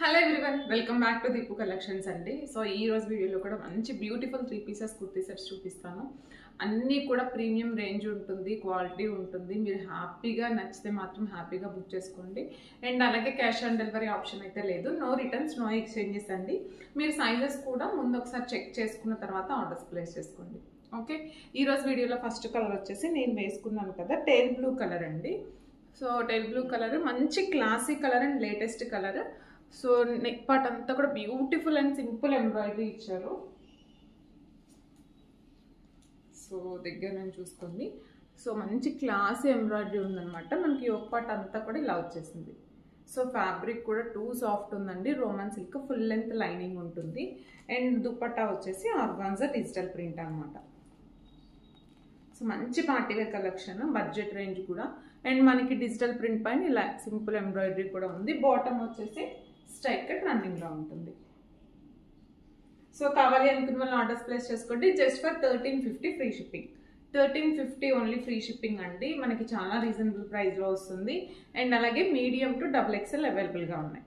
Hello everyone, welcome back to Deepu collections అండి. So ఈ రోజు వీడియోలో కూడా మంచి బ్యూటిఫుల్ 3 పీసెస్ కుర్తీ సెట్స్ చూపిస్తాను. అన్నీ కూడా ప్రీమియం రేంజ్ ఉంటుంది, క్వాలిటీ ఉంటుంది. మీరు హ్యాపీగా నచ్చితే మాత్రం హ్యాపీగా బుక్ చేసుకోండి. అండ్ అలాగే క్యాష్ ఆన్ డెలివరీ ఆప్షన్ అయితే లేదు. నో రిటర్న్స్, నో ఎక్స్చేంజెస్ అండి. మీరు సైజెస్ కూడా ముందు ఒకసారి చెక్ చేసుకున్న తర్వాత ఆర్డర్స్ ప్లేస్ చేసుకోండి. ఓకే, ఈరోజు వీడియోలో ఫస్ట్ కలర్ వచ్చేసి నేను వేసుకున్నాను కదా, టేల్ బ్లూ కలర్ అండి. సో టేల్ బ్లూ కలర్ మంచి classic colour and latest colour. So neck part అంతా కూడా బ్యూటిఫుల్ అండ్ సింపుల్ ఎంబ్రాయిడరీ ఇచ్చారు. సో దగ్గర నుంచి చూసుకోండి. సో మంచి క్లాస్ ఎంబ్రాయిడరీ ఉందన్నమాట. మనకి యోక్ పార్ట్ అంతా కూడా ఇలా వచ్చేసింది. సో ఫ్యాబ్రిక్ కూడా టూ సాఫ్ట్ ఉందండి. Roman silk full length lining ఉంటుంది. అండ్ దుపట్టా వచ్చేసి ఆర్గాన్జా డిజిటల్ ప్రింట్ అనమాట. సో మంచి పార్టీవేర్ కలెక్షన్, బడ్జెట్ రేంజ్ కూడా. అండ్ మనకి డిజిటల్ ప్రింట్ పైన ఇలా సింపుల్ ఎంబ్రాయిడరీ కూడా ఉంది. బాటమ్ వచ్చేసి స్ట్రైట్ కట్ రన్నింగ్లో ఉంటుంది. సో కావాలి అనుకున్న వాళ్ళు ఆర్డర్స్ ప్లేస్ చేసుకోండి. Just for 1350 free shipping. 1350 only free shipping అండి. మనకి చాలా రీజనబుల్ ప్రైస్లో వస్తుంది. అండ్ అలాగే మీడియం టు XXL అవైలబుల్గా ఉన్నాయి.